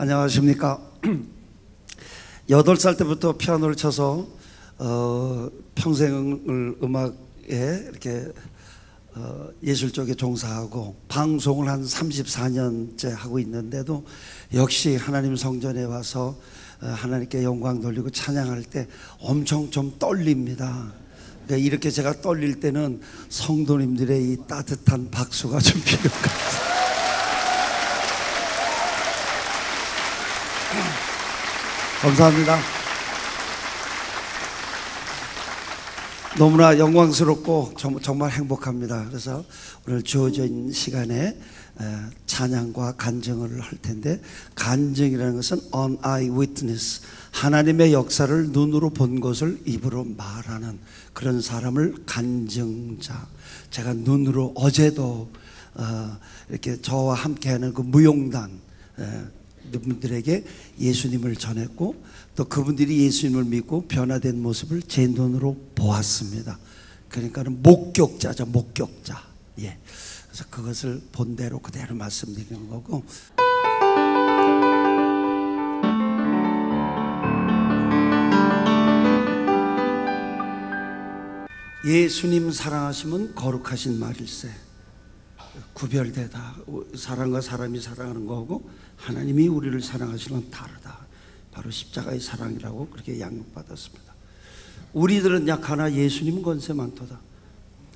안녕하십니까. 8살 때부터 피아노를 쳐서 평생을 음악에 이렇게 예술 쪽에 종사하고 방송을 한 34년째 하고 있는데도 역시 하나님 성전에 와서 하나님께 영광 돌리고 찬양할 때 엄청 좀 떨립니다. 그러니까 이렇게 제가 떨릴 때는 성도님들의 이 따뜻한 박수가 좀 필요할 것 같아요. 감사합니다. 너무나 영광스럽고 정말 행복합니다. 그래서 오늘 주어진 시간에 찬양과 간증을 할 텐데, 간증이라는 것은 on eye witness, 하나님의 역사를 눈으로 본 것을 입으로 말하는 그런 사람을 간증자. 제가 눈으로 어제도 이렇게 저와 함께하는 그 무용단 분들에게 예수님을 전했고, 또 그분들이 예수님을 믿고 변화된 모습을 제 눈으로 보았습니다. 그러니까는 목격자죠, 목격자. 예. 그래서 그것을 본 대로 그대로 말씀드리는 거고. 예수님 사랑하시면 거룩하신 말일세. 구별되다. 사람과 사람이 사랑하는 거고 하나님이 우리를 사랑하시는 건 다르다. 바로 십자가의 사랑이라고 그렇게 양육받았습니다. 우리들은 약하나 예수님은 권세 많도다.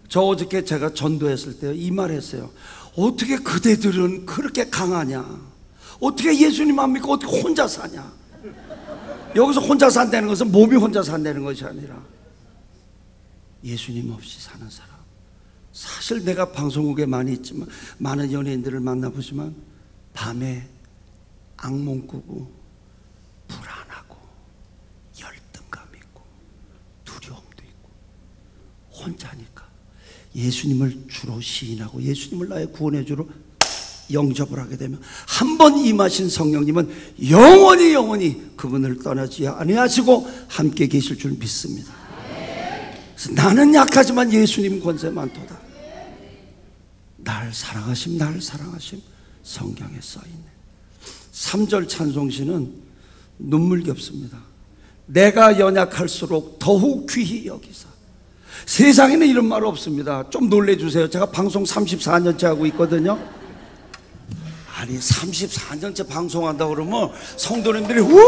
저 어저께 제가 전도했을 때 이 말 했어요. 어떻게 그대들은 그렇게 강하냐? 어떻게 예수님 안 믿고 어떻게 혼자 사냐? 여기서 혼자 산다는 것은 몸이 혼자 산다는 것이 아니라 예수님 없이 사는 사람. 사실 내가 방송국에 많이 있지만, 많은 연예인들을 만나보지만 밤에 악몽 꾸고 불안하고 열등감 있고 두려움도 있고 혼자니까 예수님을 주로 시인하고 예수님을 나의 구원의 주로 영접을 하게 되면 한 번 임하신 성령님은 영원히 그분을 떠나지 아니하시고 함께 계실 줄 믿습니다. 그래서 나는 약하지만 예수님 권세 많도다. 날 사랑하심 성경에 써있네. 3절 찬송시는 눈물겹습니다. 내가 연약할수록 더욱 귀히 여기사. 세상에는 이런 말 없습니다. 좀 놀래주세요. 제가 방송 34년째 하고 있거든요. 아니 34년째 방송한다고 그러면 성도님들이 우!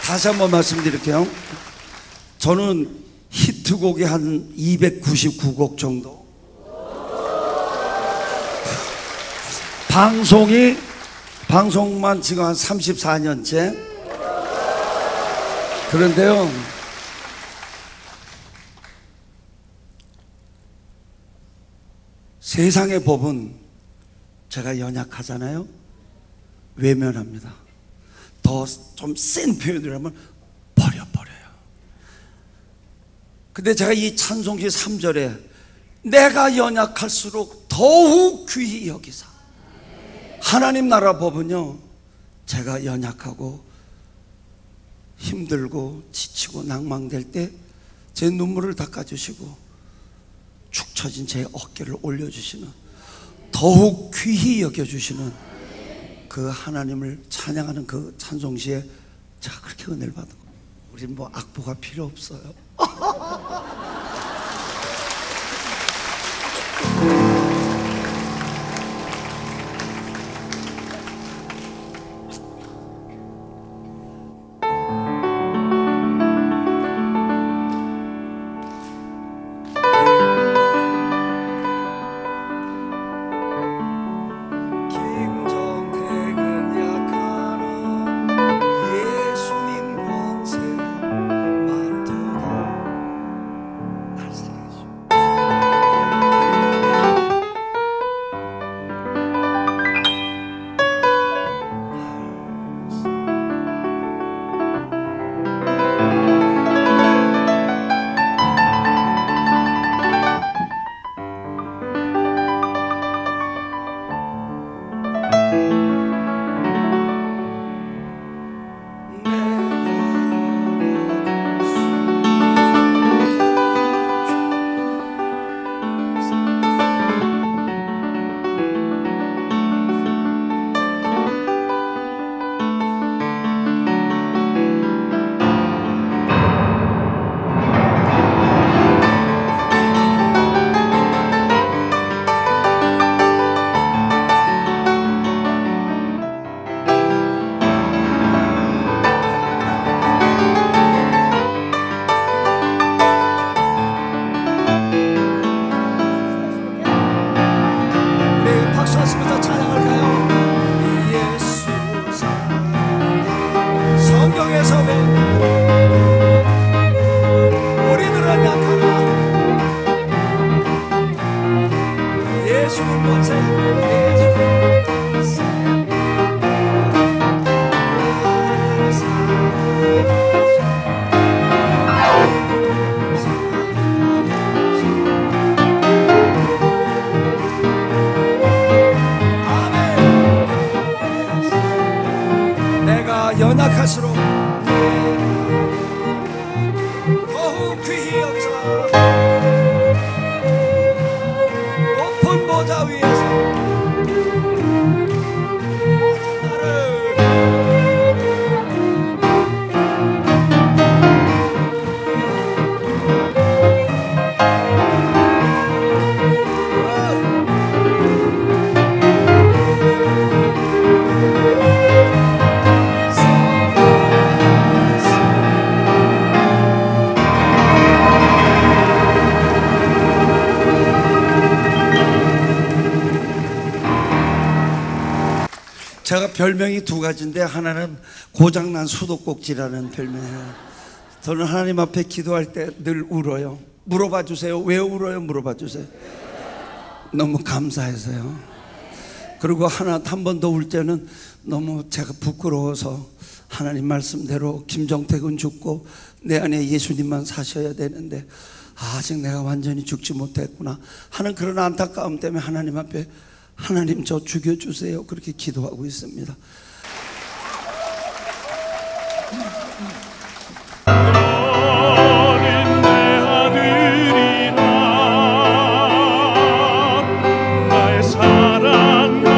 다시 한번 말씀드릴게요. 저는 히트곡이 한 299곡 정도, 방송만 지금 한 34년째. 그런데요, 세상의 법은 제가 연약하잖아요. 외면합니다. 더 좀 센 표현을 하면 버려요. 근데 제가 이 찬송시 3절에 내가 연약할수록 더욱 귀히 여기사. 하나님 나라 법은요, 제가 연약하고 힘들고 지치고 낭망될 때 제 눈물을 닦아주시고 축 처진 제 어깨를 올려주시는, 더욱 귀히 여겨주시는 그 하나님을 찬양하는 그 찬송시에 제가 그렇게 은혜를 받은 거예요. 우린 뭐 악보가 필요 없어요. 예수님 권세 많도다. 예수님 권세, 내가 연약할수록 더욱 귀히 여기서 높은 보좌 위에서 제가 별명이 두 가지인데 하나는 고장난 수도꼭지라는 별명이에요. 저는 하나님 앞에 기도할 때 늘 울어요. 물어봐 주세요. 왜 울어요? 물어봐 주세요. 너무 감사해서요. 그리고 한 번 더 울 때는 너무 제가 부끄러워서 하나님 말씀대로 김정택은 죽고 내 안에 예수님만 사셔야 되는데 아직 내가 완전히 죽지 못했구나 하는 그런 안타까움 때문에 하나님 앞에 하나님 저 죽여주세요 그렇게 기도하고 있습니다. 너는 내 아들이라 나의 사랑하는데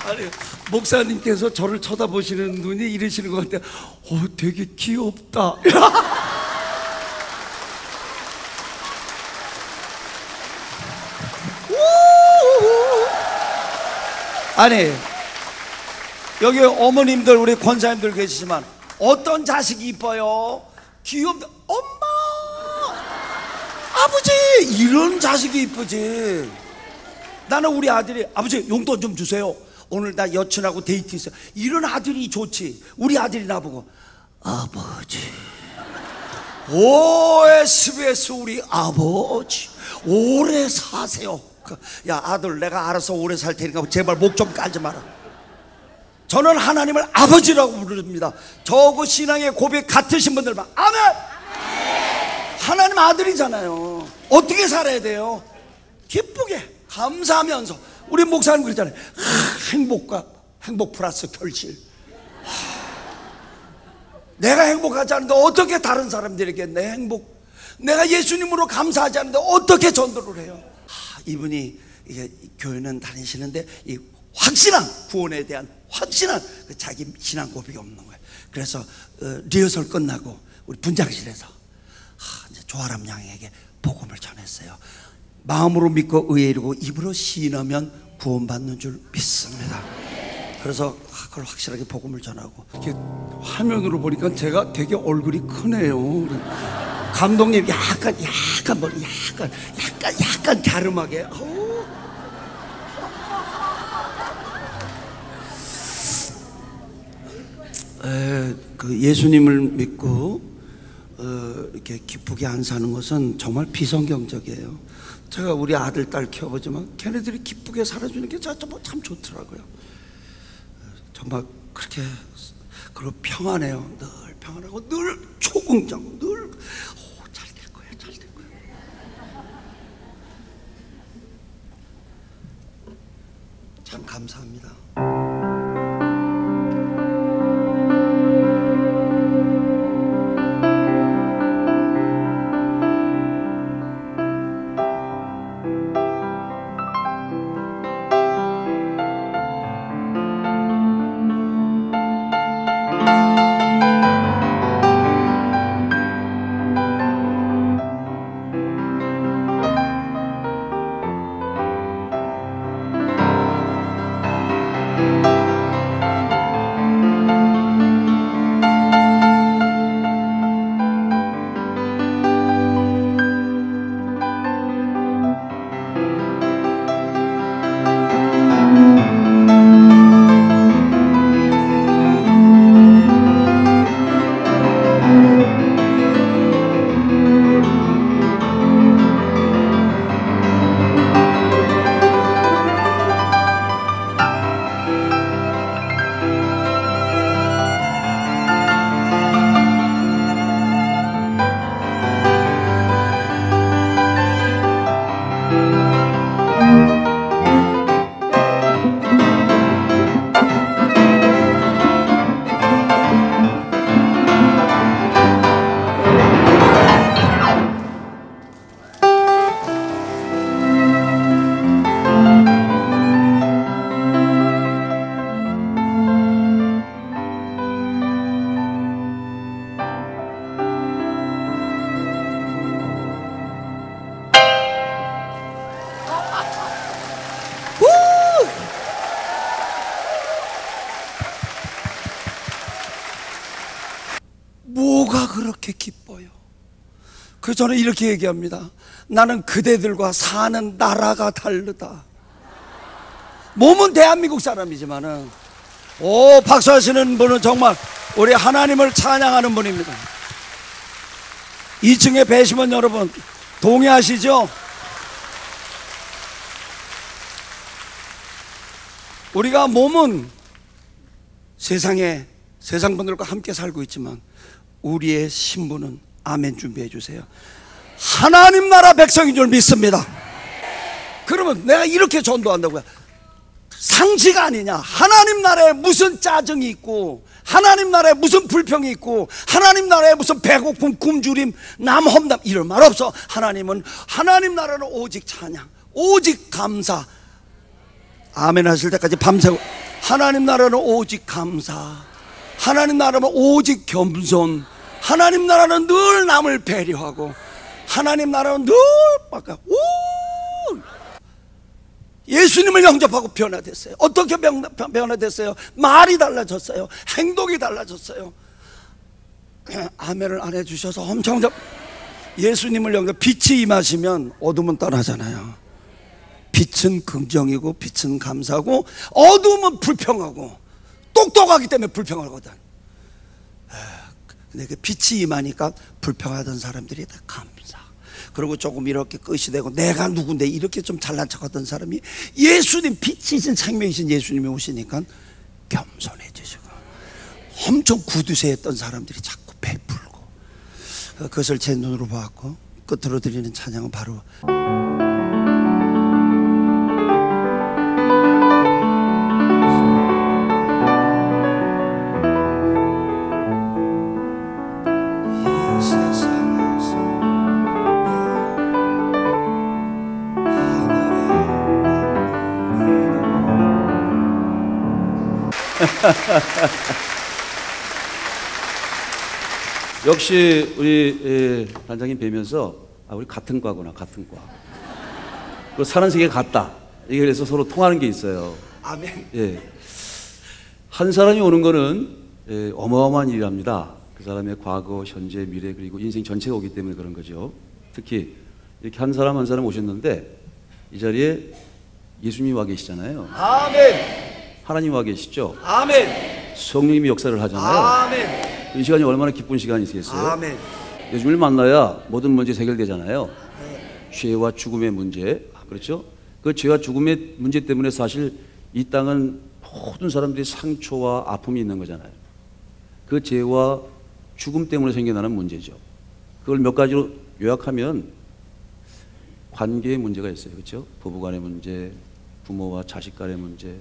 아니, 목사님께서 저를 쳐다보시는 눈이 이러시는 것 같아요. 되게 귀엽다. 아니, 여기 어머님들 우리 권사님들 계시지만 어떤 자식이 이뻐요? 귀엽다. 엄마, 아버지, 이런 자식이 이쁘지. 나는 우리 아들이 아버지 용돈 좀 주세요. 오늘 나 여친하고 데이트 있어요. 이런 아들이 좋지. 우리 아들이 나보고 아버지, SBS 우리 아버지 오래 사세요. 야 아들, 내가 알아서 오래 살 테니까 제발 목 좀 깔지 마라. 저는 하나님을 아버지라고 부릅니다. 저거 신앙의 고백 같으신 분들만 아멘. 하나님 아들이잖아요. 어떻게 살아야 돼요? 기쁘게 감사하면서. 우리 목사님 그랬잖아요. 행복 플러스 결실. 내가 행복하지 않은데 어떻게 다른 사람들에게 내가 예수님으로 감사하지 않는데 어떻게 전도를 해요? 이분이 이게 교회는 다니시는데 이 확실한 구원에 대한 확실한 자기 신앙 고백이 없는 거예요. 그래서 리허설 끝나고 우리 분장실에서 이제 조아람 양에게 복음을 전했어요. 마음으로 믿고 의에 이르고 입으로 시인하면 구원받는 줄 믿습니다. 그래서 그걸 확실하게 복음을 전하고. 이렇게 화면으로 보니까 제가 되게 얼굴이 크네요. 감독님 약간 갸름하게. 그 예수님을 믿고 이렇게 기쁘게 안 사는 것은 정말 비성경적이에요. 제가 우리 아들 딸 키워보지만 걔네들이 기쁘게 살아주는 게 참 좋더라고요. 정말 그렇게 그리고 평안해요. 늘 평안하고 늘 초긍정, 늘 잘 될 거야, 잘 될 거야. 참 감사합니다. 뭐가 그렇게 기뻐요? 그 저는 이렇게 얘기합니다. 나는 그대들과 사는 나라가 다르다. 몸은 대한민국 사람이지만은 박수하시는 분은 정말 우리 하나님을 찬양하는 분입니다. 2층에 배심원 여러분 동의하시죠? 우리가 몸은 세상 분들과 함께 살고 있지만 우리의 신분은, 아멘 준비해 주세요, 하나님 나라 백성인 줄 믿습니다. 그러면 내가 이렇게 전도한다고요? 상식 아니냐? 하나님 나라에 무슨 짜증이 있고, 하나님 나라에 무슨 불평이 있고, 하나님 나라에 무슨 배고픔, 굶주림, 남 험담 이런 말 없어. 하나님 나라는 오직 찬양, 오직 감사. 아멘 하실 때까지 밤새고. 하나님 나라는 오직 감사, 하나님 나라는 오직 겸손, 하나님 나라는 늘 남을 배려하고, 하나님 나라는 늘 예수님을 영접하고 변화됐어요. 어떻게 변화됐어요? 말이 달라졌어요. 행동이 달라졌어요. 아멘을 안 해주셔서 엄청 예수님을 영접. 빛이 임하시면 어둠은 떠나잖아요. 빛은 긍정이고 빛은 감사고, 어둠은 불평하고, 똑똑하기 때문에 불평하거든. 근데 그 빛이 임하니까 불평하던 사람들이 다 감사, 그리고 조금 이렇게 끝이 되고 내가 누군데 이렇게 좀 잘난 척하던 사람이 예수님, 빛이신 생명이신 예수님이 오시니까 겸손해지시고, 엄청 구두쇠했던 사람들이 자꾸 베풀고, 그것을 제 눈으로 보았고, 끝으로 드리는 찬양은 바로 역시 우리 단장님 뵈면서 우리 같은 과구나, 같은 과. 그 사는 세계 같다. 이게 그래서 서로 통하는 게 있어요. 아멘. 예. 한 사람이 오는 거는 어마어마한 일이랍니다. 그 사람의 과거, 현재, 미래, 그리고 인생 전체가 오기 때문에 그런 거죠. 특히 이렇게 한 사람 한 사람 오셨는데 이 자리에 예수님이 와 계시잖아요. 아멘. 하나님 와 계시죠. 아멘. 성령님이 역사를 하잖아요. 아멘. 이 시간이 얼마나 기쁜 시간이시겠어요? 아멘. 예수님을 만나야 모든 문제 해결되잖아요. 죄와 죽음의 문제, 그렇죠? 그 죄와 죽음의 문제 때문에 사실 이 땅은 모든 사람들이 상처와 아픔이 있는 거잖아요. 그 죄와 죽음 때문에 생겨나는 문제죠. 그걸 몇 가지로 요약하면 관계의 문제가 있어요, 그렇죠? 부부간의 문제, 부모와 자식 간의 문제,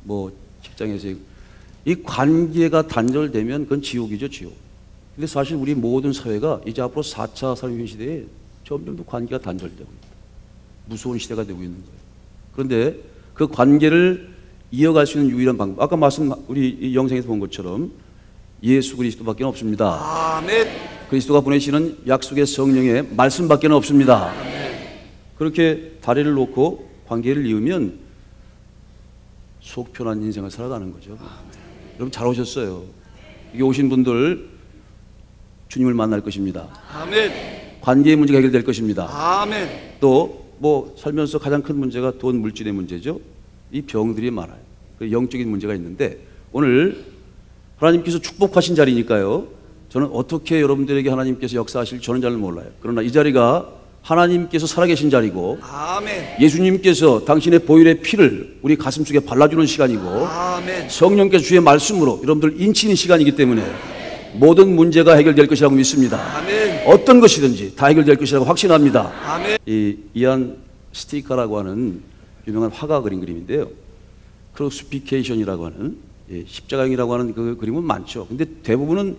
뭐 직장에서 이 관계가 단절되면 그건 지옥이죠, 지옥. 근데 사실 우리 모든 사회가 이제 앞으로 4차 산업혁명 시대에 점점 더 관계가 단절되고 있다. 무서운 시대가 되고 있는 거예요. 그런데 그 관계를 이어갈 수 있는 유일한 방법, 아까 우리 이 영상에서 본 것처럼 예수 그리스도밖에 없습니다. 아멘. 그리스도가 보내시는 약속의 성령의 말씀밖에 없습니다. 아멘. 그렇게 다리를 놓고 관계를 이으면 속 편한 인생을 살아가는 거죠. 아멘. 여러분 잘 오셨어요. 여기 오신 분들 주님을 만날 것입니다. 아멘. 관계의 문제가 해결될 것입니다. 아멘. 또 뭐 살면서 가장 큰 문제가 돈, 물질의 문제죠. 이 병들이 많아요. 영적인 문제가 있는데 오늘 하나님께서 축복하신 자리니까요. 저는 어떻게 여러분들에게 하나님께서 역사하실지 저는 잘 몰라요. 그러나 이 자리가 하나님께서 살아계신 자리고, 아멘. 예수님께서 당신의 보혈의 피를 우리 가슴 속에 발라주는 시간이고, 아멘. 성령께서 주의 말씀으로 여러분들 인치는 시간이기 때문에 모든 문제가 해결될 것이라고 믿습니다. 아멘. 어떤 것이든지 다 해결될 것이라고 확신합니다. 아멘. 이 이한 스티카라고 하는 유명한 화가 그린 그림인데요. 크루시피케이션이라고 하는 십자가형이라고 하는 그 그림은 많죠. 근데 대부분은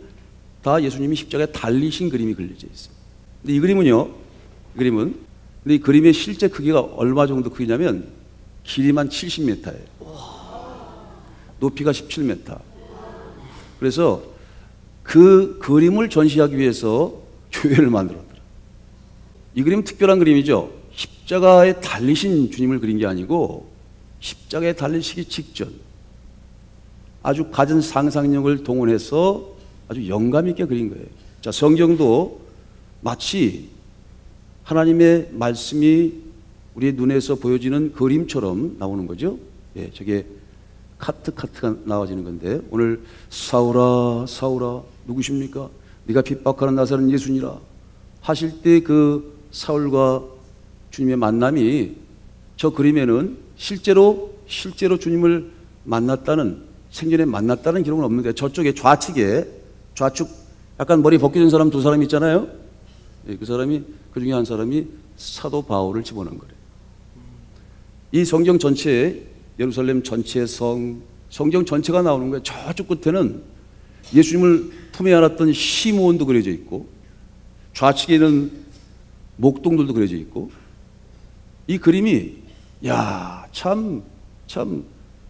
다 예수님이 십자가에 달리신 그림이 그려져 있어요. 근데 이 그림은요, 근데 이 그림의 실제 크기가 얼마 정도 크기냐면 길이만 70m예요. 높이가 17m. 그래서 그 그림을 전시하기 위해서 교회를 만들었더라. 이 그림은 특별한 그림이죠. 십자가에 달리신 주님을 그린 게 아니고 십자가에 달리시기 직전 아주 갖은 상상력을 동원해서 아주 영감 있게 그린 거예요. 자, 성경도 마치 하나님의 말씀이 우리의 눈에서 보여지는 그림처럼 나오는 거죠. 예, 저게 카트가 나와지는 건데, 오늘 사울아 사울아 누구십니까? 네가 핍박하는 나사렛 예수니라 하실 때 그 사울과 주님의 만남이 저 그림에는 실제로 주님을 만났다는, 생전에 만났다는 기록은 없는데, 저쪽에 좌측 약간 머리 벗겨진 사람 두 사람 있잖아요. 예, 그 중에 한 사람이 사도 바울을 집어넣은 거래요. 이 성경 전체에, 예루살렘 전체의 성경 전체가 나오는 거예요. 저쪽 끝에는 예수님을 품에 안았던 시므온도 그려져 있고, 좌측에는 목동들도 그려져 있고, 이 그림이 참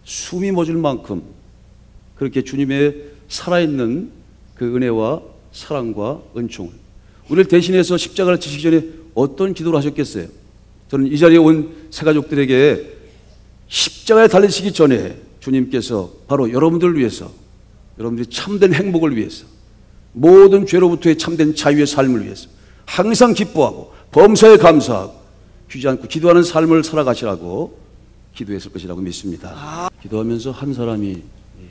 숨이 멎을 만큼 그렇게 주님의 살아있는 그 은혜와 사랑과 은총을, 우리를 대신해서 십자가를 지시기 전에 어떤 기도를 하셨겠어요? 저는 이 자리에 온 새가족들에게 십자가에 달리시기 전에 주님께서 바로 여러분들을 위해서, 여러분들이 참된 행복을 위해서, 모든 죄로부터의 참된 자유의 삶을 위해서 항상 기뻐하고 범사에 감사하고 쉬지 않고 기도하는 삶을 살아가시라고 기도했을 것이라고 믿습니다. 기도하면서 한 사람이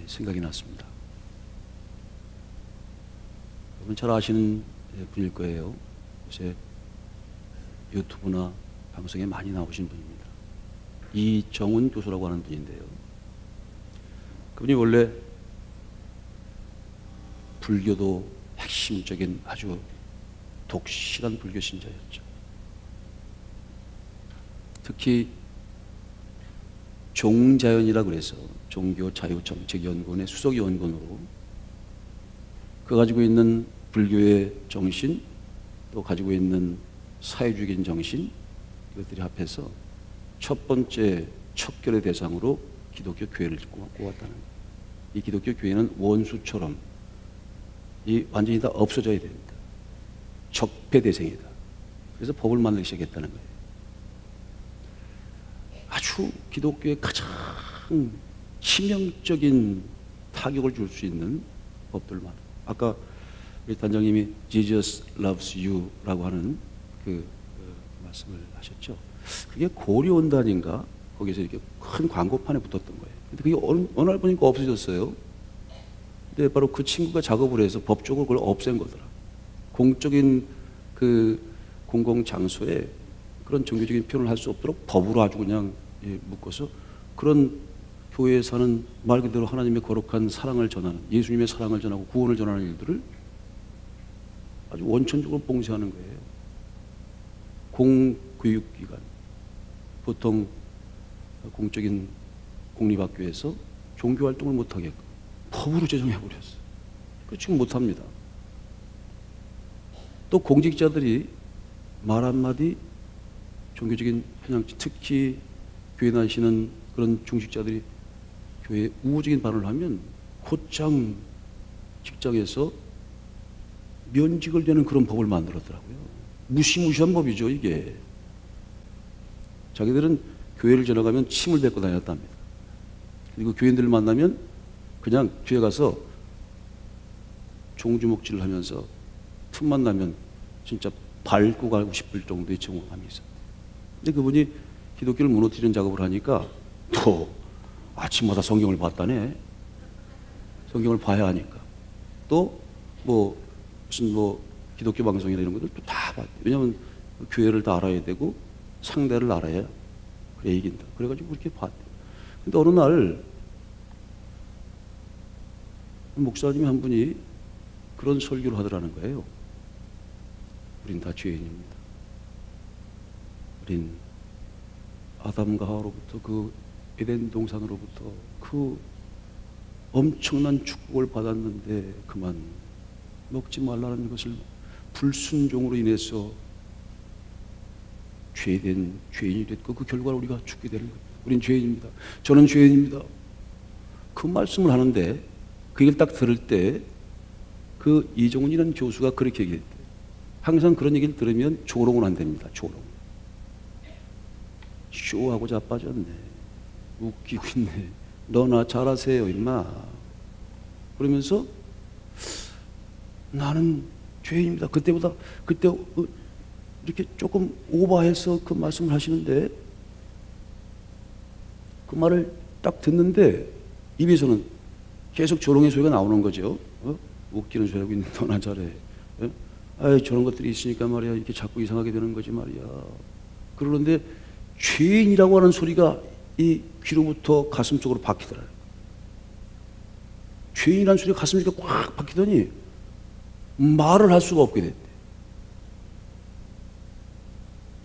생각이 났습니다. 여러분 잘 아시는 분일 거예요. 요새 유튜브나 방송에 많이 나오신 분입니다. 이정훈 교수라고 하는 분인데요. 그분이 원래 불교도 핵심적인 아주 독실한 불교 신자였죠. 특히 종자연이라고 그래서 종교자유정책연구원의 수석연구원으로 그 가지고 있는 불교의 정신, 또 가지고 있는 사회주의적인 정신, 이것들이 합해서 첫 번째 척결의 대상으로 기독교 교회를 꼽았다는 거예요. 이 기독교 교회는 원수처럼 완전히 다 없어져야 됩니다. 적폐 대상이다. 그래서 법을 만들기 시작했다는 거예요. 아주 기독교에 가장 치명적인 타격을 줄 수 있는 법들만. 아까 우리 단장님이 Jesus loves you라고 하는 그 말씀을 하셨죠. 그게 고려원단인가 거기서 이렇게 큰 광고판에 붙었던 거예요. 근데 그게 어느 날 보니까 없어졌어요. 근데 바로 그 친구가 작업을 해서 법적으로 그걸 없앤 거더라. 공적인 그 공공 장소에 그런 종교적인 표현을 할 수 없도록 법으로 아주 그냥 묶어서 그런 교회에 사는 말 그대로 하나님의 거룩한 사랑을 전하는, 예수님의 사랑을 전하고 구원을 전하는 일들을 아주 원천적으로 봉쇄하는 거예요. 공교육기관, 보통 공적인 공립학교에서 종교활동을 못하게끔 법으로 제정해버렸어요. 지금 못합니다. 또 공직자들이 말 한마디, 종교적인 편향, 특히 교회 다니시는 그런 중직자들이 교회에 우호적인 발언을 하면 곧장 직장에서 면직을 되는 그런 법을 만들었더라고요. 무시무시한 법이죠, 이게. 자기들은 교회를 지나가면 침을 뱉고 다녔답니다. 그리고 교인들을 만나면 그냥 뒤에 가서 종주목질을 하면서 틈만 나면 진짜 밟고 가고 싶을 정도의 정함이 있어요. 근데 그분이 기독교를 무너뜨리는 작업을 하니까 또 아침마다 성경을 봤다네. 성경을 봐야 하니까. 또 무슨 기독교 방송이나 이런 것들 다 봤대. 왜냐하면 교회를 다 알아야 되고 상대를 알아야 그래 이긴다. 그래가지고 그렇게 봤대. 근데 어느 날 목사님 한 분이 그런 설교를 하더라는 거예요. 우린 다 죄인입니다. 우린 아담과 하와로부터 그 에덴 동산으로부터 그 엄청난 축복을 받았는데 그만 먹지 말라는 것을 불순종으로 인해서 죄된 죄인이 됐고 그 결과로 우리가 죽게 되는 거예요. 우린 죄인입니다. 저는 죄인입니다. 그 말씀을 하는데 그 얘기를 딱 들을 때 그 이종훈이라는 교수가 그렇게 얘기했대. 항상 그런 얘기를 들으면 조롱은 안 됩니다. 조롱. 쇼하고 자빠졌네. 웃기고 있네. 너나 잘하세요 임마. 그러면서 나는 죄인입니다. 그때 이렇게 조금 오버해서 그 말씀을 하시는데 그 말을 딱 듣는데 입에서는 계속 조롱의 소리가 나오는 거죠. 웃기는 소리 하고 있는데 너나 잘해. 아이 저런 것들이 있으니까 말이야 이렇게 자꾸 이상하게 되는 거지 말이야. 그러는데 죄인이라고 하는 소리가 이 귀로부터 가슴 쪽으로 박히더라. 죄인이라는 소리가 가슴 쪽에 꽉 박히더니 말을 할 수가 없게 됐대.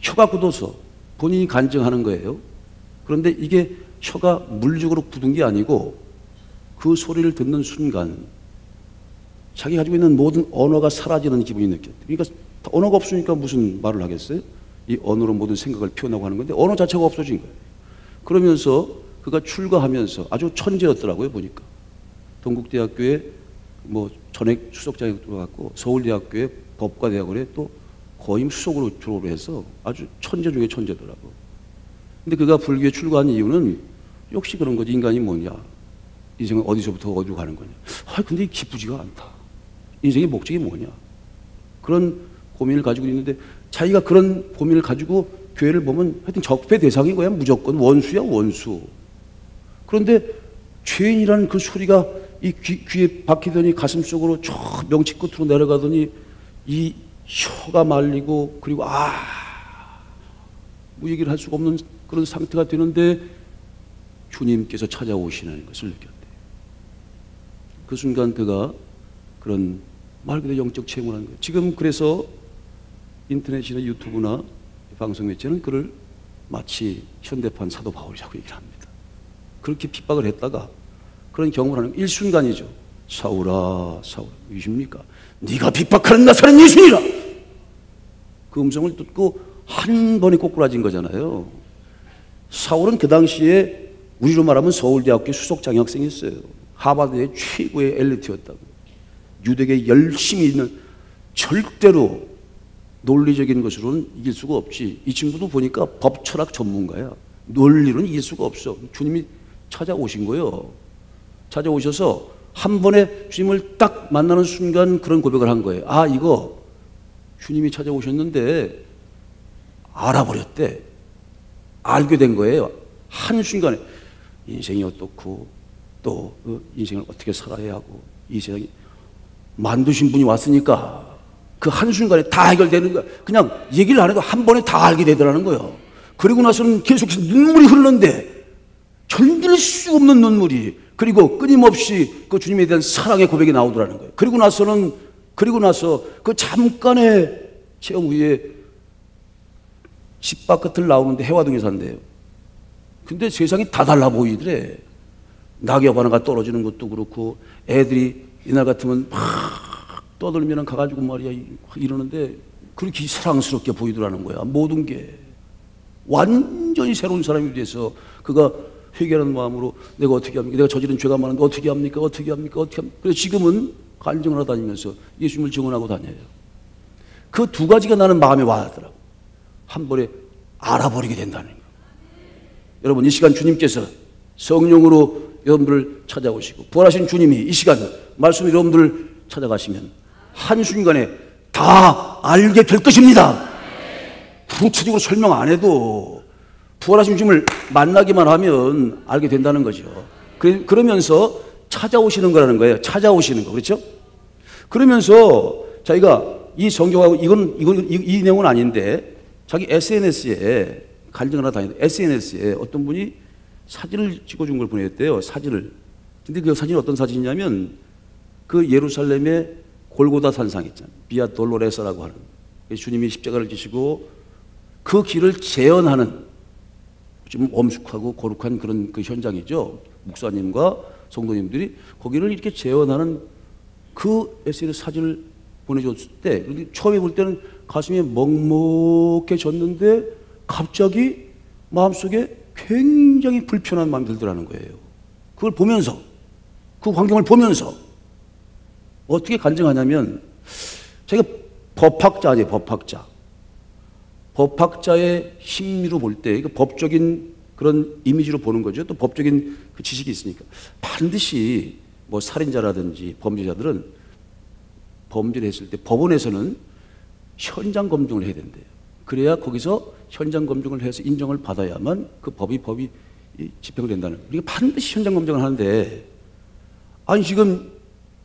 혀가 굳어서 본인이 간증하는 거예요. 그런데 이게 혀가 물적으로 굳은 게 아니고 그 소리를 듣는 순간 자기 가지고 있는 모든 언어가 사라지는 기분이 느꼈대. 그러니까 언어가 없으니까 무슨 말을 하겠어요? 이 언어로 모든 생각을 표현하고 하는 건데 언어 자체가 없어진 거예요. 그러면서 그가 출가하면서 아주 천재였더라고요. 보니까 동국대학교에 뭐 전액 수석 자격도 들어갔고 서울대학교에 법과대학원에 또 거의 수석으로 졸업을 해서 아주 천재 중에 천재더라고. 근데 그가 불교에 출가한 이유는 역시 그런 거지. 인간이 뭐냐? 인생은 어디서부터 어디로 가는 거냐? 근데 기쁘지가 않다. 인생의 목적이 뭐냐? 그런 고민을 가지고 있는데 자기가 그런 고민을 가지고 교회를 보면 하여튼 적폐 대상인 거야. 무조건 원수야 원수. 그런데 죄인이라는 그 소리가 이 귀에 박히더니 가슴 속으로 저 명치 끝으로 내려가더니 이 혀가 말리고 그리고 뭐 얘기를 할 수가 없는 그런 상태가 되는데 주님께서 찾아오시는 것을 느꼈대. 그 순간 그가 그런 말 그대로 영적 체험을 하는 거예요. 지금 그래서 인터넷이나 유튜브나 방송 매체는 그를 마치 현대판 사도 바울이라고 얘기를 합니다. 그렇게 핍박을 했다가 그런 경험을 하는 일순간이죠. 사울아 사울아 누구십니까? 네가 핍박하는 나사렛 예수니라. 그 음성을 듣고 한 번에 꼬꾸라진 거잖아요. 사울은 그 당시에 우리로 말하면 서울대학교 수석 장학생이었어요. 하버드의 최고의 엘리트였다고. 유대계 열심히 있는 절대로 논리적인 것으로는 이길 수가 없지. 이 친구도 보니까 법 철학 전문가야. 논리로는 이길 수가 없어. 주님이 찾아오신 거예요. 찾아오셔서 한 번에 주님을 딱 만나는 순간 그런 고백을 한 거예요. 이거 주님이 찾아오셨는데 알아버렸대. 알게 된 거예요. 한순간에 인생이 어떻고 또 인생을 어떻게 살아야 하고 이 세상에 만드신 분이 왔으니까 그 한순간에 다 해결되는 거야. 그냥 얘기를 안 해도 한 번에 다 알게 되더라는 거예요. 그리고 나서는 계속해서 눈물이 흐르는데 견딜 수 없는 눈물이 그리고 끊임없이 그 주님에 대한 사랑의 고백이 나오더라는 거예요. 그리고 나서 그 잠깐의 체험 후에 집 바깥을 나오는데 해화동에 산대요. 근데 세상이 다 달라 보이더래. 낙엽 하나가 떨어지는 것도 그렇고 애들이 이날 같으면 막 떠들면 가가지고 말이야 이러는데 그렇게 사랑스럽게 보이더라는 거야. 모든 게 완전히 새로운 사람이 돼서 그가 회개하는 마음으로 내가 어떻게 합니까? 내가 저지른 죄가 많은데 어떻게 합니까? 그래서 지금은 간증하러 다니면서 예수님을 증언하고 다녀요. 그 두 가지가 나는 마음에 와닿더라고. 한 번에 알아버리게 된다는 거예요. 여러분 이 시간 주님께서 성령으로 여러분들을 찾아오시고 부활하신 주님이 이 시간 말씀 여러분들을 찾아가시면 한순간에 다 알게 될 것입니다. 구체적으로 설명 안 해도 부활하신 주님을 만나기만 하면 알게 된다는 거죠. 그러면서 찾아오시는 거라는 거예요. 찾아오시는 거. 그렇죠? 그러면서 자기가 이 성경하고 이 내용은 아닌데 자기 SNS에 간증을 하나 다니는데 SNS에 어떤 분이 사진을 찍어준 걸 보냈대요. 사진을. 근데 그 사진이 어떤 사진이냐면 그 예루살렘의 골고다 산상 있잖아요. 비아 돌로레스라고 하는 주님이 십자가를 지시고 그 길을 재현하는 좀 엄숙하고 거룩한 그런 그 현장이죠. 목사님과 성도님들이 거기를 이렇게 재현하는 그 SNS 사진을 보내줬을 때, 처음에 볼 때는 가슴이 먹먹해졌는데 갑자기 마음속에 굉장히 불편한 마음이 들더라는 거예요. 그걸 보면서, 그 환경을 보면서 어떻게 간증하냐면, 제가 법학자예요, 법학자. 법학자의 심리로 볼 때, 법적인 그런 이미지로 보는 거죠. 또 법적인 그 지식이 있으니까. 반드시 뭐 살인자라든지 범죄자들은 범죄를 했을 때 법원에서는 현장 검증을 해야 된대요. 그래야 거기서 현장 검증을 해서 인정을 받아야만 그 법이 집행이 된다는 거예요. 우리가 반드시 현장 검증을 하는데, 아니 지금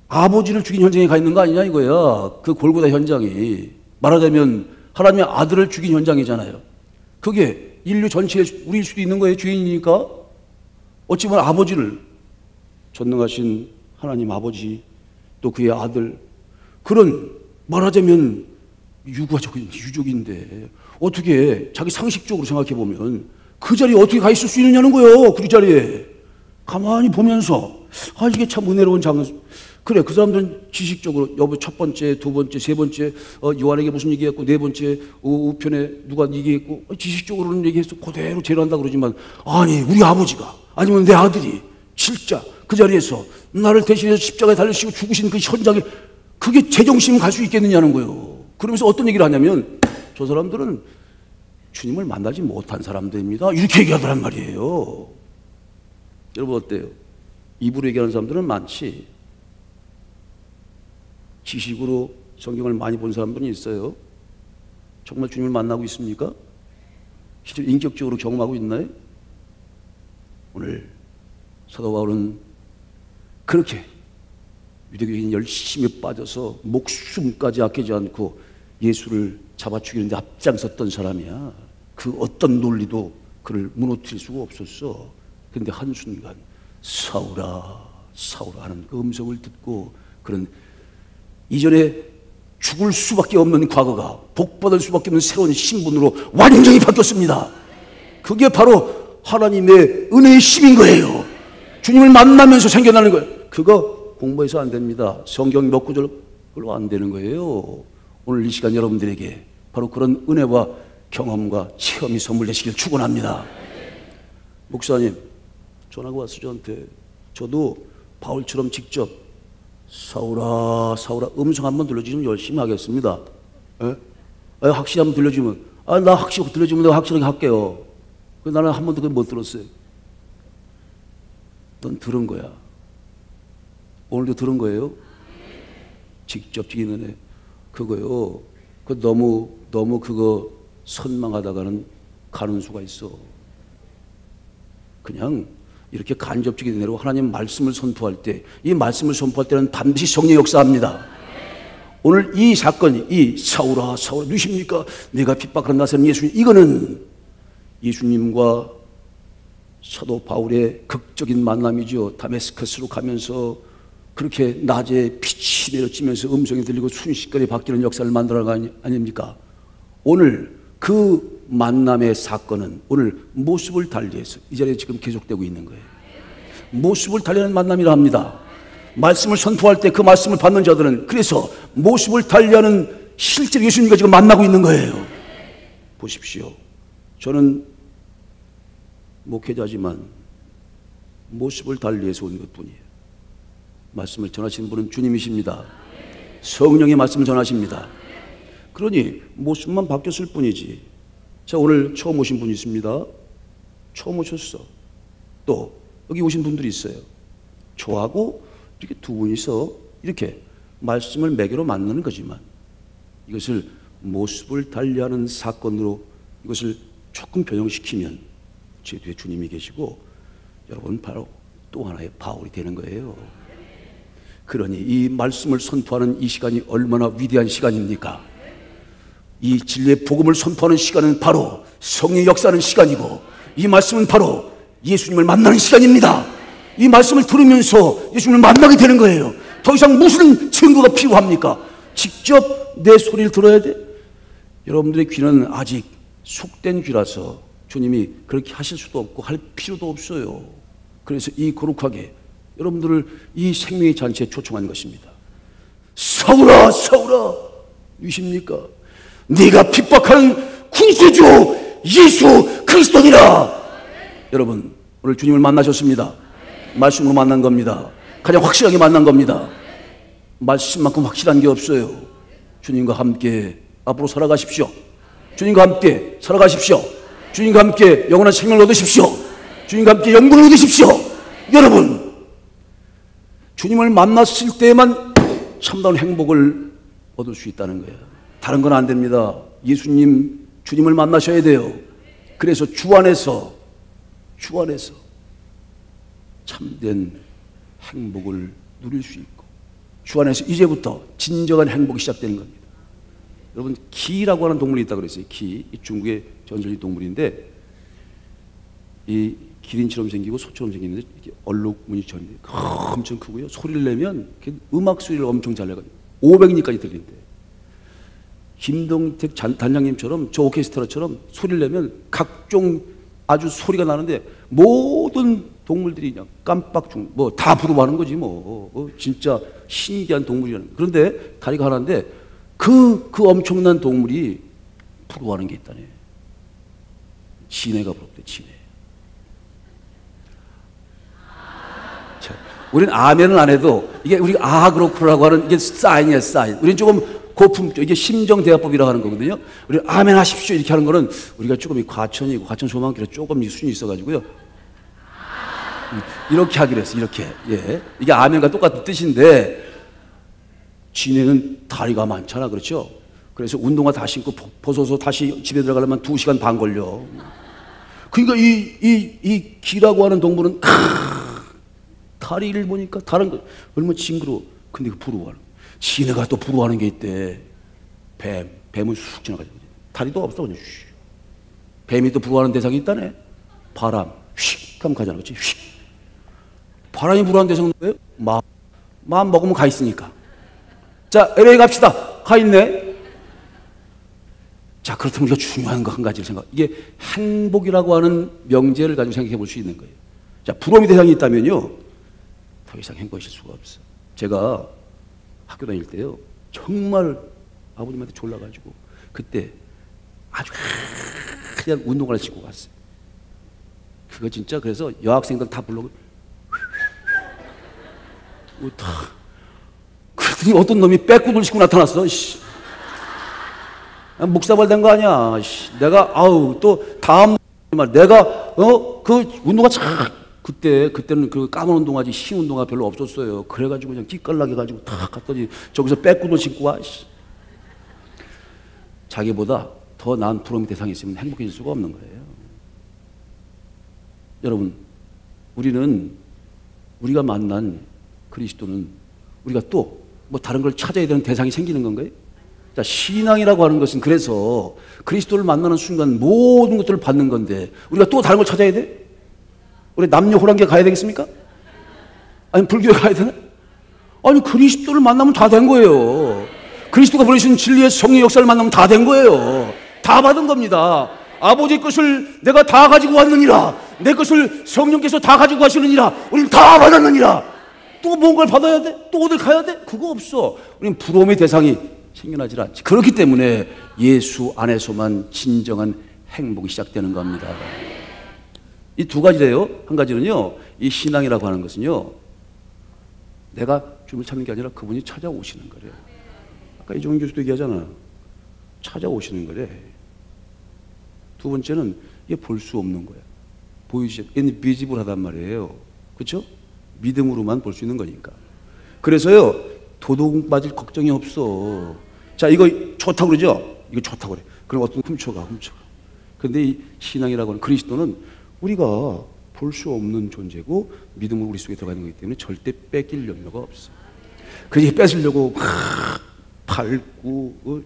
아버지를 죽인 현장에 가 있는 거 아니냐 이거야. 그 골고다 현장이 말하자면 하나님의 아들을 죽인 현장이잖아요. 그게 인류 전체에 우리일 수도 있는 거예요. 주인이니까. 어찌 보면 아버지를, 전능하신 하나님 아버지, 또 그의 아들, 그런 말하자면 유족인데 어떻게 자기 상식적으로 생각해 보면 그 자리에 어떻게 가 있을 수 있느냐는 거예요. 그 자리에 가만히 보면서, 아 이게 참 은혜로운 장소. 그래, 그 사람들은 지식적으로 여보 첫 번째, 두 번째, 세 번째 요한에게 무슨 얘기했고, 네 번째 우편에 누가 얘기했고, 지식적으로는 얘기해서 그대로 제로한다 그러지만, 아니 우리 아버지가 아니면 내 아들이 진짜 그 자리에서 나를 대신해서 십자가에 달리시고 죽으신 그 현장에 그게 제정신이 갈 수 있겠느냐는 거예요. 그러면서 어떤 얘기를 하냐면, 저 사람들은 주님을 만나지 못한 사람들입니다, 이렇게 얘기하더란 말이에요. 여러분 어때요? 입으로 얘기하는 사람들은 많지, 지식으로 성경을 많이 본 사람들은 있어요. 정말 주님을 만나고 있습니까? 실제 인격적으로 경험하고 있나요? 오늘 사도 바울은 그렇게 유대교인 열심히 빠져서 목숨까지 아끼지 않고 예수를 잡아 죽이는데 앞장섰던 사람이야. 그 어떤 논리도 그를 무너뜨릴 수가 없었어. 그런데 한순간 사울아 사울아 하는 그 음성을 듣고, 그런 이전에 죽을 수밖에 없는 과거가 복받을 수밖에 없는 새로운 신분으로 완전히 바뀌었습니다. 그게 바로 하나님의 은혜의 힘인 거예요. 주님을 만나면서 생겨나는 거예요. 그거 공부해서 안 됩니다. 성경 몇 구절로 안 되는 거예요. 오늘 이 시간 여러분들에게 바로 그런 은혜와 경험과 체험이 선물되시길 축원합니다. 목사님 전화가 왔어 저한테. 저도 바울처럼 직접 사울아 사울아 음성 한번 들려주시면 열심히 하겠습니다. 에? 확실히 한번 들려주면, 나 확실히 들려주면 내가 확실하게 할게요. 나는 한 번도 못 들었어요. 넌 들은 거야. 오늘도 들은 거예요. 직접적인 은혜 그거요. 그 너무 그거 선망하다가는 가는 수가 있어. 그냥 이렇게 간접적인 은혜로 하나님 말씀을 선포할 때, 이 말씀을 선포할 때는 반드시 성령의 역사합니다. 오늘 이 사건이, 이 사울아 사울아 누구십니까? 내가 핍박하는 나사렛 예수님, 이거는 예수님과 사도 바울의 극적인 만남이죠. 다메스커스로 가면서 그렇게 낮에 빛이 내려지면서 음성이 들리고 순식간에 바뀌는 역사를 만들어간 거 아닙니까? 오늘 그 만남의 사건은 오늘 모습을 달리해서 이 자리에 지금 계속되고 있는 거예요. 모습을 달리하는 만남이라 합니다. 말씀을 선포할 때 그 말씀을 받는 자들은 그래서 모습을 달리하는 실제로 예수님과 지금 만나고 있는 거예요. 보십시오. 저는 목회자지만 모습을 달리해서 온 것뿐이에요. 말씀을 전하시는 분은 주님이십니다. 성령의 말씀을 전하십니다. 그러니 모습만 바뀌었을 뿐이지. 자, 오늘 처음 오신 분이 있습니다. 처음 오셨어. 또 여기 오신 분들이 있어요. 저하고 이렇게 두 분이서 이렇게 말씀을 매개로 만나는 거지만, 이것을 모습을 달리하는 사건으로 이것을 조금 변형시키면 제 뒤에 주님이 계시고 여러분 바로 또 하나의 바울이 되는 거예요. 그러니 이 말씀을 선포하는 이 시간이 얼마나 위대한 시간입니까? 이 진리의 복음을 선포하는 시간은 바로 성령의 역사하는 시간이고, 이 말씀은 바로 예수님을 만나는 시간입니다. 이 말씀을 들으면서 예수님을 만나게 되는 거예요. 더 이상 무슨 증거가 필요합니까? 직접 내 소리를 들어야 돼. 여러분들의 귀는 아직 속된 귀라서 주님이 그렇게 하실 수도 없고 할 필요도 없어요. 그래서 이 거룩하게 여러분들을 이 생명의 잔치에 초청한 것입니다. 사울아, 사울아, 누구십니까? 네가 핍박하는 구세주 예수 그리스도니라. 여러분, 오늘 주님을 만나셨습니다. 말씀으로 만난 겁니다. 가장 확실하게 만난 겁니다. 말씀만큼 확실한 게 없어요. 주님과 함께 앞으로 살아가십시오. 주님과 함께 살아가십시오. 주님과 함께 영원한 생명을 얻으십시오. 주님과 함께 영광을 얻으십시오. 여러분, 주님을 만났을 때만 참다운 행복을 얻을 수 있다는 거예요. 다른 건 안 됩니다. 예수님, 주님을 만나셔야 돼요. 그래서 주 안에서 참된 행복을 누릴 수 있고, 주 안에서 이제부터 진정한 행복이 시작되는 겁니다. 여러분, 기라고 하는 동물이 있다고 그랬어요. 기, 중국의 전설의 동물인데, 이 기린처럼 생기고 소처럼 생기는데 이렇게 얼룩무늬 전인데 엄청 크고요. 소리를 내면 음악 소리를 엄청 잘 내거든요. 500리까지 들린대. 김동택 단장님처럼 저 오케스트라처럼 소리를 내면 각종 아주 소리가 나는데 모든 동물들이 그냥 깜빡 뭐 다 부러워하는 거지 뭐. 진짜 신기한 동물이라는. 그런데 다리가 하나인데 그 엄청난 동물이 부러워하는 게 있다네. 지네가 부럽대, 지네. 자, 우리는 아멘은 안 해도 이게 우리가 그렇구나라고 하는 이게 사인이야, 사인. 우리는 조금 고품격, 이게 심정대화법이라고 하는 거거든요. 우리 아멘 하십시오 이렇게 하는 거는 우리가 조금 과천이고 과천 소망교회 조금 수준이 있어가지고요. 이렇게 하기로 했어, 이렇게. 예. 이게 아멘과 똑같은 뜻인데, 지네는 다리가 많잖아, 그렇죠? 그래서 운동화 다 신고 벗어서 다시 집에 들어가려면 2시간 반 걸려. 그러니까 이 기라고 하는 동물은 다리를 보니까 다른 거 얼마나 징그러워. 근데 그 부러워하는 거야. 지네가 또 부러워하는 게 있대. 뱀은 쑥 지나가죠. 다리도 없어 그냥. 뱀이 또 부러워하는 대상이 있다네. 바람 휙 하면 가잖아, 그렇지? 휙. 바람이 부러워하는 대상은 뭐예요? 마음 먹으면 가 있으니까. 자, LA 갑시다. 가 있네. 자, 그렇다면 우리가 중요한 거 한 가지를 이게 행복이라고 하는 명제를 가지고 생각해 볼 수 있는 거예요. 자, 부러움의 대상이 있다면요, 더 이상 행복하실 수가 없어. 제가 학교 다닐 때요, 정말 아버님한테 졸라가지고 그때 아주 그냥 운동화를 신고 갔어요. 그거 진짜. 그래서 여학생들 다 불러고 그랬더니 어떤 놈이 빼꾸들 신고 나타났어. 묵사발 된 거 아니야. 내가 또 다음 날 내가 그 운동화 그때는 그 까만 운동화지 흰 운동화 별로 없었어요. 그래가지고 그냥 끼깔나게 가지고 탁 갔더니 저기서 빼꾸들 신고 와. 자기보다 더 나은 부러움의 대상이 있으면 행복해질 수가 없는 거예요. 여러분, 우리가 만난 그리스도는 우리가 또 뭐 다른 걸 찾아야 되는 대상이 생기는 건가요? 자, 신앙이라고 하는 것은 그래서 그리스도를 만나는 순간 모든 것들을 받는 건데 우리가 또 다른 걸 찾아야 돼? 우리 남녀 호랑이에 가야 되겠습니까? 아니 불교에 가야 되나? 아니 그리스도를 만나면 다 된 거예요. 그리스도가 보내신 진리의 성령 역사를 만나면 다 된 거예요. 다 받은 겁니다. 아버지의 것을 내가 다 가지고 왔느니라. 내 것을 성령께서 다 가지고 가시느니라. 우리는 다 받았느니라. 또 뭔가를 받아야 돼? 또 어딜 가야 돼? 그거 없어. 우리는 부러움의 대상이 생겨나질 않지. 그렇기 때문에 예수 안에서만 진정한 행복이 시작되는 겁니다. 이 두 가지래요. 한 가지는요, 이 신앙이라고 하는 것은요, 내가 주님을 찾는 게 아니라 그분이 찾아오시는 거래요. 아까 이종훈 교수도 얘기하잖아. 찾아오시는 거래. 두 번째는 이게 볼 수 없는 거야. 보이지, 인비지블하단 말이에요. 그렇죠? 믿음으로만 볼 수 있는 거니까. 그래서요, 도둑 맞을 걱정이 없어. 자, 이거 좋다고 그러죠? 이거 좋다고 그래. 그럼 어떤 훔쳐가. 근데 이 신앙이라고 하는 그리스도는 우리가 볼 수 없는 존재고 믿음으로 우리 속에 들어가는 거기 때문에 절대 뺏길 염려가 없어. 그래서 뺏으려고 막 밟고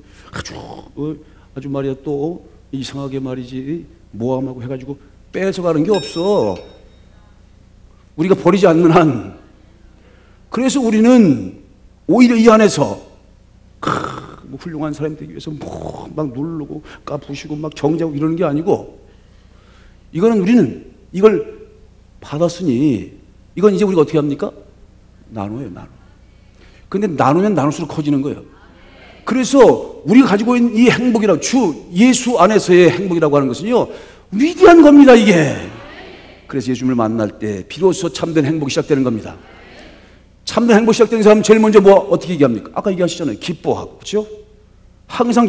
아주 말이야 또 이상하게 말이지 모함하고 해가지고 뺏어가는 게 없어. 우리가 버리지 않는 한. 그래서 우리는 오히려 이 안에서 뭐 훌륭한 사람이 되기 위해서 막 누르고 까부시고 막 정죄하고 이러는 게 아니고 이거는 우리는 이걸 받았으니 이건 이제 우리가 어떻게 합니까? 나눠요, 나눠. 근데 나누면 나눌수록 커지는 거예요. 그래서 우리가 가지고 있는 이 행복이라고, 주 예수 안에서의 행복이라고 하는 것은요, 위대한 겁니다, 이게. 그래서 예수님을 만날 때 비로소 참된 행복이 시작되는 겁니다. 참된 행복 시작되는 사람은 제일 먼저 어떻게 얘기합니까? 아까 얘기하시잖아요. 기뻐하고, 그렇죠? 항상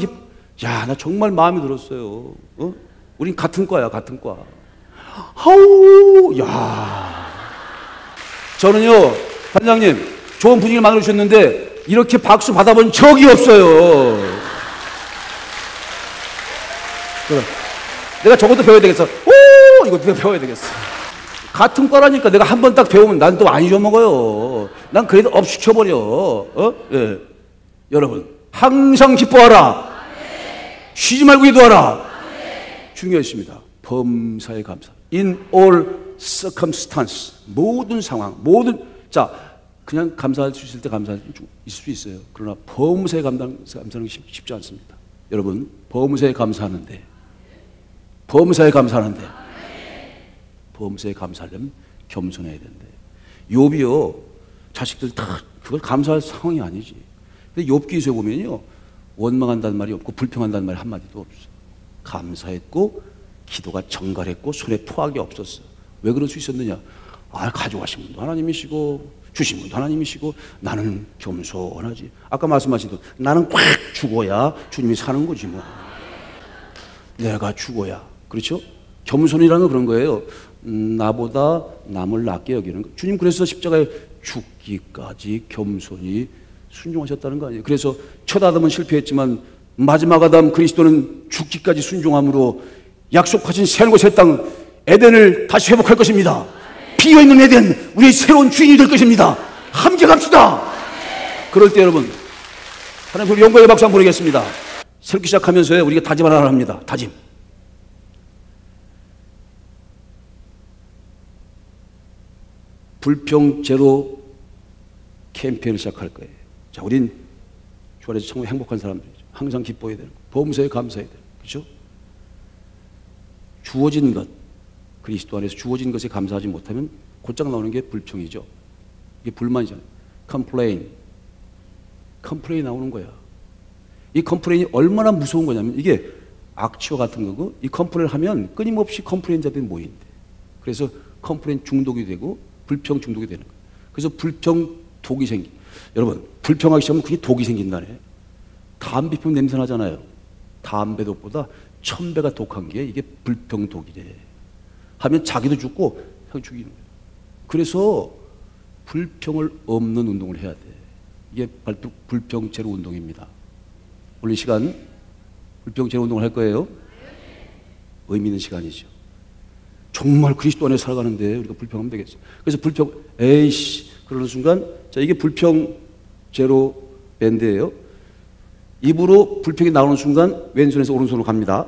야, 나 정말 마음에 들었어요. 우린 같은 과야, 같은 과. 아우, 야. 저는요, 단장님, 좋은 분위기를 만들어 주셨는데 이렇게 박수 받아본 적이 없어요. 그래. 내가 저것도 배워야 되겠어. 오, 이거 내가 배워야 되겠어. 같은 과라니까 내가 한 번 딱 배우면 난 또 안 잊어먹어요. 난 그래도 업 시켜버려. 예. 여러분, 항상 기뻐하라. 쉬지 말고 기도하라. 중요했습니다. 범사에 감사. In all circumstance. 모든 상황, 자, 그냥 감사할 수 있을 때 감사할 수 있을 수 있어요. 그러나 범사에 감사하는 게 쉽지 않습니다. 여러분, 범사에 감사하는데 범사에 감사하려면 겸손해야 된대. 욥이요, 자식들 다 그걸 감사할 상황이 아니지. 근데 욥기서에 보면요, 원망한다는 말이 없고 불평한다는 말이 한마디도 없어. 감사했고 기도가 정갈했고 손에 토악이 없었어. 왜 그럴 수 있었느냐? 가져가신 분도 하나님이시고 주신 분도 하나님이시고 나는 겸손하지. 아까 말씀하신 대로 나는 꽉 죽어야 주님이 사는 거지 뭐. 내가 죽어야. 그렇죠? 겸손이라는 건 그런 거예요. 나보다 남을 낮게 여기는 거. 주님 그래서 십자가에 죽기까지 겸손히 순종하셨다는 거 아니에요. 그래서 첫 아담은 실패했지만 마지막 아담 그리스도는 죽기까지 순종함으로 약속하신 새하늘과 새 땅 에덴을 다시 회복할 것입니다. 비어있는 에덴, 우리의 새로운 주인이 될 것입니다. 함께 갑시다. 그럴 때 여러분, 하나님 우리 영광의 박수 한번 보내겠습니다. 새롭게 시작하면서요, 우리가 다짐 하나 합니다. 다짐. 불평 제로 캠페인을 시작할 거예요. 자, 우린 주 안에서 정말 행복한 사람들이죠. 항상 기뻐해야 되는 거. 범사에 감사해야 되는 거. 그렇죠? 주어진 것, 그리스도 안에서 주어진 것에 감사하지 못하면 곧장 나오는 게 불평이죠. 이게 불만이잖아요. 컴플레인 나오는 거야. 이 컴플레인이 얼마나 무서운 거냐면 이게 악취와 같은 거고, 이 컴플레인을 하면 끊임없이 컴플레인자들이 모인대. 그래서 컴플레인 중독이 되고 불평 중독이 되는 거예요. 그래서 불평 독이 생기. 여러분, 불평하기 시작하면 그게 독이 생긴다네. 담배 피우면 냄새 나잖아요. 담배 독보다 1000배가 독한 게 이게 불평 독이래. 하면 자기도 죽고 형 죽이는 거예요. 그래서 불평을 없는 운동을 해야 돼. 이게 불평 제로 운동입니다. 오늘 이 시간 불평 제로 운동을 할 거예요. 의미 있는 시간이죠. 정말 그리스도 안에 살아가는데 우리가 불평하면 되겠어요. 그래서 불평, 에이씨 그러는 순간, 자, 이게 불평 제로 밴드예요. 입으로 불평이 나오는 순간 왼손에서 오른손으로 갑니다.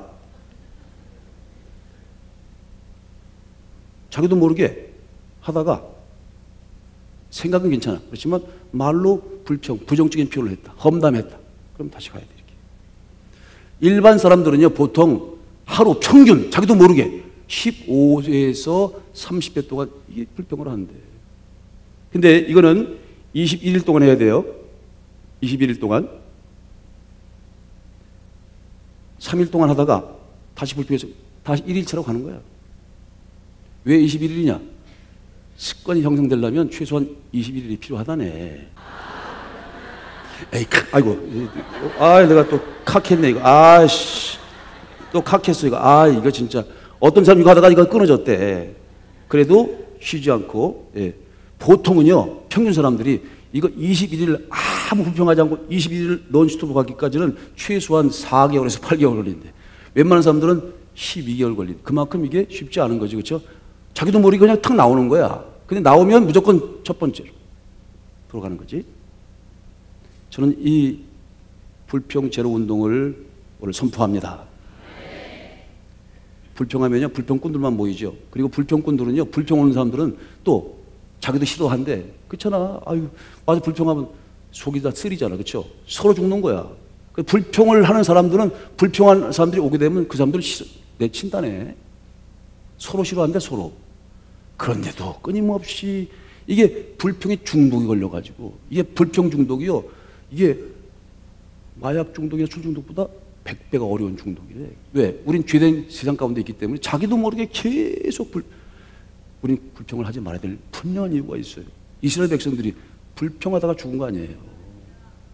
자기도 모르게 하다가 생각은 괜찮아. 그렇지만 말로 불평, 부정적인 표현을 했다. 험담했다. 그럼 다시 가야 돼. 이렇게. 일반 사람들은요, 보통 하루 평균 자기도 모르게 15에서 30회 동안 이게 불평을 하는데. 근데 이거는 21일 동안 해야 돼요. 21일 동안. 3일 동안 하다가 다시 불평해서 다시 1일차로 가는 거야. 왜 21일이냐? 습관이 형성되려면 최소한 21일이 필요하다네. 에이, 아이고. 내가 또 칵했네, 이거. 아씨. 또 칵했어, 이거. 이거 진짜. 어떤 사람이 이거 하다가 이거 끊어졌대. 그래도 쉬지 않고, 예. 보통은요, 평균 사람들이 이거 21일 아무 불평하지 않고 21일 논스톱으로 가기까지는 최소한 4개월에서 8개월 걸린대. 웬만한 사람들은 12개월 걸린대. 그만큼 이게 쉽지 않은 거지, 그렇죠? 자기도 모르게 그냥 탁 나오는 거야. 근데 나오면 무조건 첫 번째로 들어가는 거지. 저는 이 불평 제로 운동을 오늘 선포합니다. 불평하면요, 불평꾼들만 모이죠. 그리고 불평꾼들은요, 불평 오는 사람들은 또 자기도 싫어한대. 그렇잖아. 맞아, 불평하면 속이 다 쓰리잖아. 그렇죠? 서로 죽는 거야. 불평을 하는 사람들은, 불평한 사람들이 오게 되면 그 사람들은 내친다네. 서로 싫어한대, 서로. 그런데도 끊임없이 이게 불평에 중독이 걸려가지고, 이게 불평 중독이요, 이게 마약 중독이나 술 중독보다 100배가 어려운 중독이래. 왜? 우린 죄된 세상 가운데 있기 때문에 자기도 모르게 계속 우린 불평을 하지 말아야 될 분명한 이유가 있어요. 이스라엘 백성들이 불평하다가 죽은 거 아니에요.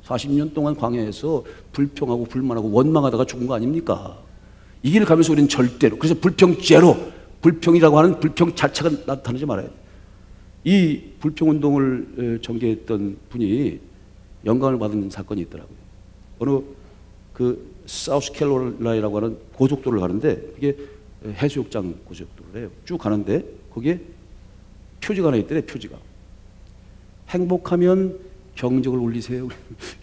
40년 동안 광야에서 불평하고 불만하고 원망하다가 죽은 거 아닙니까? 이 길을 가면서 우리는 절대로, 그래서 불평 제로, 불평이라고 하는 불평 자체가 나타나지 말아야 돼요. 이 불평운동을 전개했던 분이 영광을 받은 사건이 있더라고요. 어느 그 사우스캐롤라이나라고 하는 고속도로를 가는데, 이게 해수욕장 고속도로래요. 쭉 가는데 거기에 표지가 하나 있더래. 표지가 행복하면 경적을 울리세요.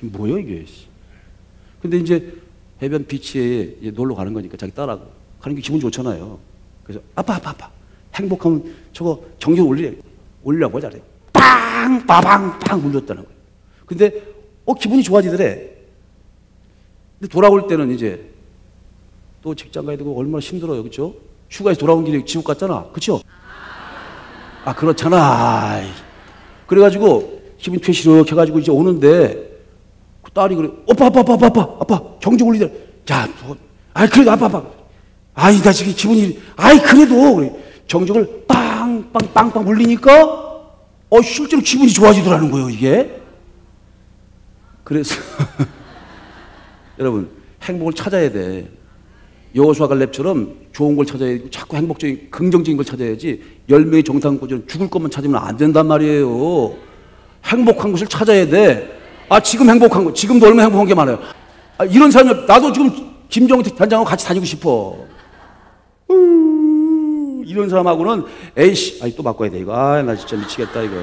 뭐야 이게? 근데 이제 해변 비치에 놀러 가는 거니까 자기 딸하고 가는 게 기분 좋잖아요. 그래서 아빠 행복하면 저거 경적을 올리라고 하잖아요. 빵 빠방 빵 울렸다는 거예요. 근데 기분이 좋아지더래. 근데 돌아올 때는 이제 또 직장 가야 되고 얼마나 힘들어요, 그렇죠? 휴가에서 돌아온 길이 지옥 같잖아, 그렇죠? 아 그렇잖아. 그래가지고 기분이 퇴실해가지고 이제 오는데 그 딸이 그래, 아빠 경적 울리더라. 자, 그래도 아빠, 나 지금 기분이, 그래도 그래. 경적을 빵빵 울리니까 실제로 기분이 좋아지더라는 거예요, 이게. 그래서 여러분, 행복을 찾아야 돼. 여호수아 갈렙처럼 좋은 걸 찾아야 돼. 자꾸 행복적인, 긍정적인 걸 찾아야지. 10명의 정탐꾼처럼 죽을 것만 찾으면 안 된단 말이에요. 행복한 것을 찾아야 돼. 지금 행복한 거, 지금도 얼마나 행복한 게 많아요. 이런 사람이, 나도 지금 김정은 단장하고 같이 다니고 싶어. 이런 사람하고는, 에이씨, 또 바꿔야 돼, 이거. 나 진짜 미치겠다, 이거.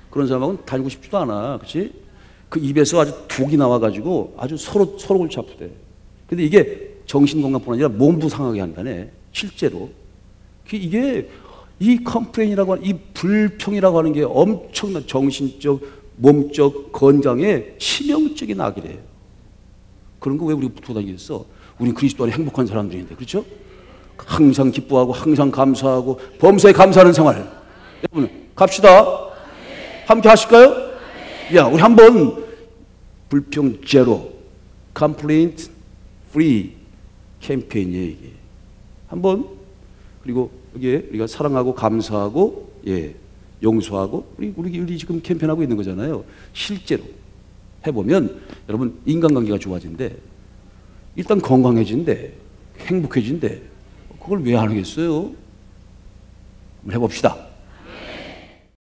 그런 사람하고는 다니고 싶지도 않아. 그치? 그 입에서 아주 독이 나와가지고 아주 서로 골치 아프대. 근데 이게 정신건강뿐 아니라 몸도 상하게 한다네. 실제로. 이게 이 컴플레인이라고 하는, 이 불평이라고 하는 게 엄청난 정신적, 몸적 건강에 치명적인 악이래요. 그런 거 왜 우리 붙어 다니겠어? 우린 그리스도 안에 행복한 사람들인데, 그렇죠? 항상 기뻐하고 항상 감사하고 범사에 감사하는 생활. 여러분 갑시다. 함께 하실까요? 야, 우리 한번 불평 제로, complaint free 캠페인이에요, 이게. 한번. 그리고 여기에 우리가 사랑하고 감사하고, 용서하고, 우리 지금 캠페인하고 있는 거잖아요. 실제로 해보면 여러분 인간관계가 좋아진대. 일단 건강해진대. 행복해진대. 그걸 왜 안 하겠어요? 한번 해봅시다.